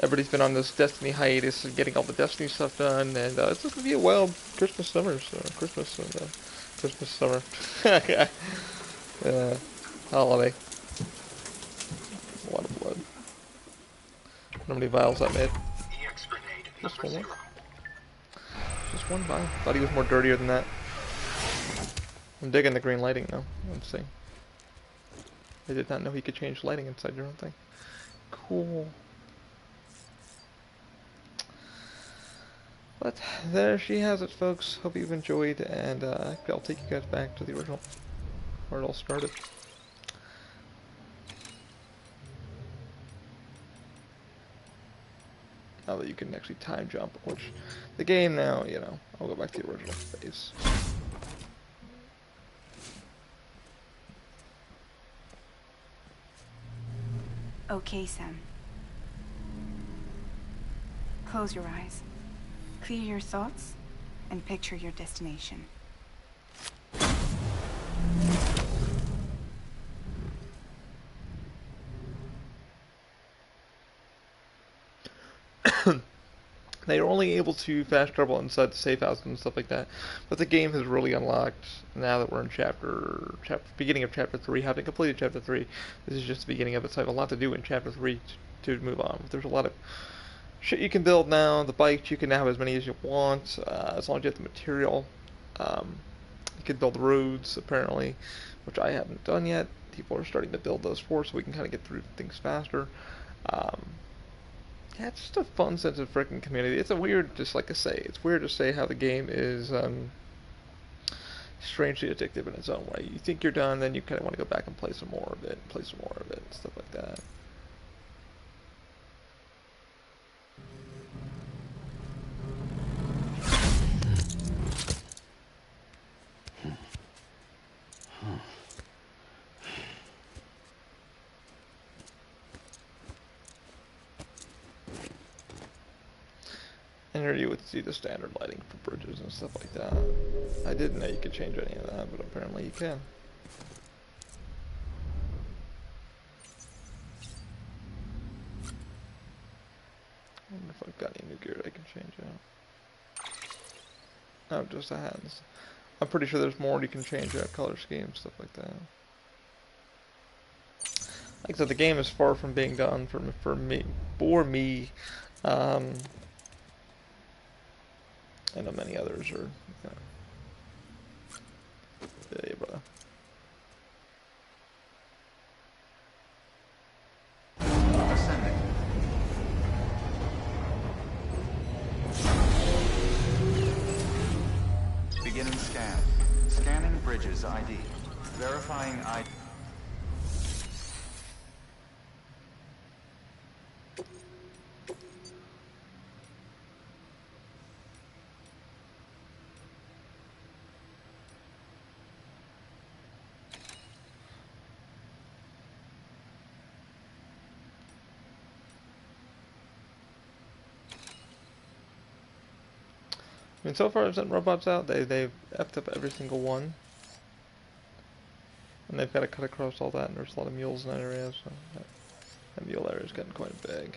Everybody's been on this Destiny hiatus and getting all the Destiny stuff done, and it's just going to be a wild Christmas summer, so Christmas summer. Holiday. A lot of blood. How many vials that made? Just one more. Just one vial. Thought he was more dirtier than that. I'm digging the green lighting though. Let's see. I did not know he could change lighting inside your own thing. Cool. But there she has it, folks. Hope you've enjoyed, and I'll take you guys back to the original, where it all started. Now that you can actually time jump, which the game now, you know, I'll go back to the original phase. Okay, Sam. Close your eyes. Clear your thoughts and picture your destination. They are only able to fast travel inside the safe house and stuff like that, but the game has really unlocked now that we're in beginning of chapter 3, having completed chapter 3. This is just the beginning of it, so I have a lot to do in chapter 3 to move on. There's a lot of shit you can build now. The bikes, you can now have as many as you want, as long as you have the material. You can build roads, apparently, which I haven't done yet. People are starting to build those for us, so we can kind of get through things faster. Yeah, it's just a fun sense of freaking community. It's a weird, just like I say, it's weird to say how the game is strangely addictive in its own way. You think you're done, then you kind of want to go back and play some more of it, and stuff like that. And here you would see the standard lighting for bridges and stuff like that. I didn't know you could change any of that, but apparently you can. I wonder if I've got any new gear that I can change out. No, just the hands. I'm pretty sure there's more you can change out, color schemes, stuff like that. Like I said, the game is far from being done for me. I know many others are, you know. Yeah, brother. Ascending. Beginning scan. Scanning bridges ID. Verifying ID. I mean, so far I've sent robots out, they've effed up every single one. And they've got to cut across all that, and there's a lot of mules in that area, so that mule area is getting quite big.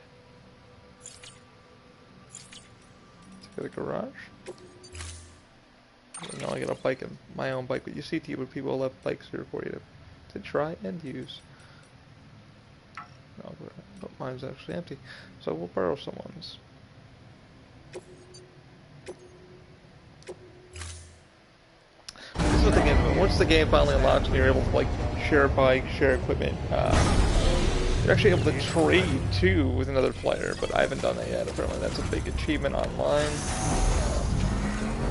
Let's go to the garage. Now I got a bike, my own bike, but you see people left bikes here for you to try and use. No, but mine's actually empty, so we'll borrow someone's. This is the game. Once the game finally unlocks and you're able to like share bikes, share equipment, you're actually able to trade too with another player. But I haven't done that yet. Apparently, that's a big achievement online.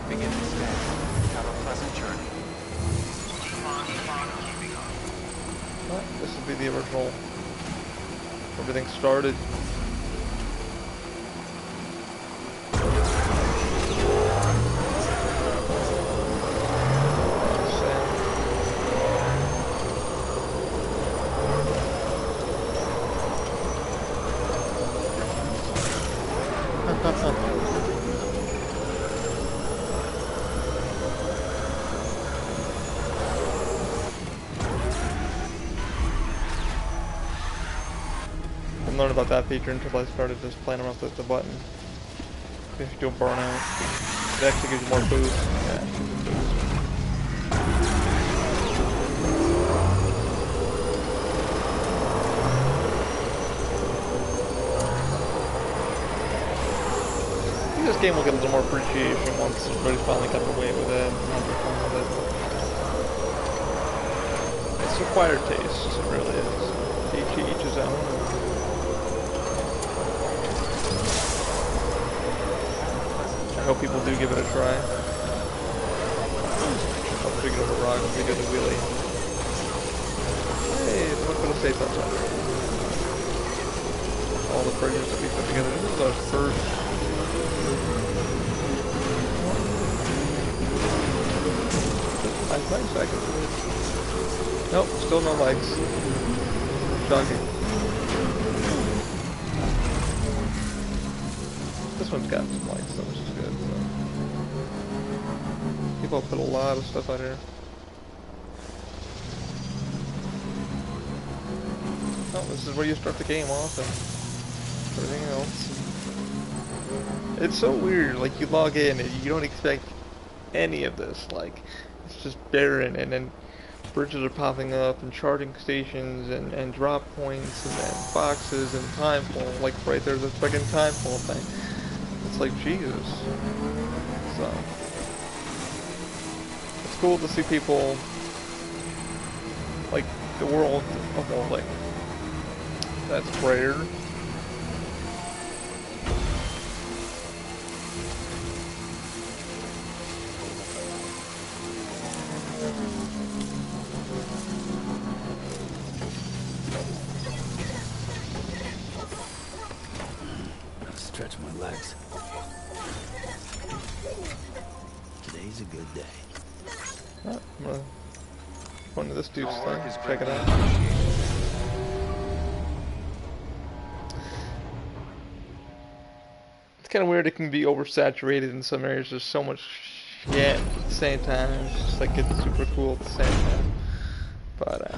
Beginning scan. Have a pleasant journey. Well, this will be the original. Everything started. Didn't learn about that feature until I started just playing around with the button. If you do a burnout, it actually gives you more boost. Yeah, boost. I think this game will get a little more appreciation once everybody's finally gotten away with it and having fun with it. It's acquired taste, it really is. Each his own. hope people do give it a try. I'll figure out the rock as we do the wheelie. Hey, look what a safe outside. All the bridges that we put together. This is our first. 5 seconds. Nope, still no likes. Shocking. This one's got some likes, though, which is good. So. People put a lot of stuff out here. Oh, this is where you start the game off and everything else. It's so weird, like you log in and you don't expect any of this, like it's just barren, and then bridges are popping up and charging stations and drop points and then boxes and timefall, like right there's a fucking timefall thing. It's like Jesus. So it's cool to see people like the world evolving. That's rare. Stretch my legs. Today's a good day. Oh, I'm gonna go into this dude's thing, check it out. It's kind of weird, it can be oversaturated in some areas, there's so much shit at the same time, it's just like it's super cool at the same time. But,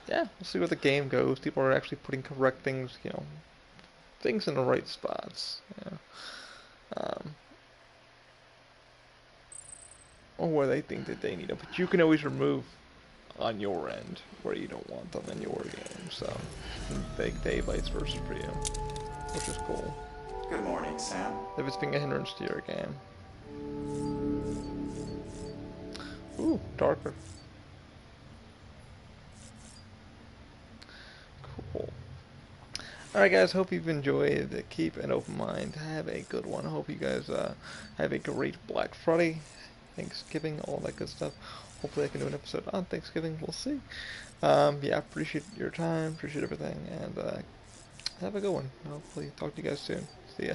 yeah, we'll see where the game goes. People are actually putting correct things, you know, things in the right spots, you know. Or where they think that they need them, but you can always remove on your end where you don't want them in your game, so they vice versa for you, which is cool. Good morning, Sam. If it's being a hindrance to your game. Ooh, darker. Cool. Alright guys, hope you've enjoyed. Keep an open mind. Have a good one. Hope you guys have a great Black Friday, Thanksgiving, all that good stuff. Hopefully I can do an episode on Thanksgiving. We'll see. Yeah, appreciate your time. Appreciate everything. And have a good one. Hopefully talk to you guys soon. See ya.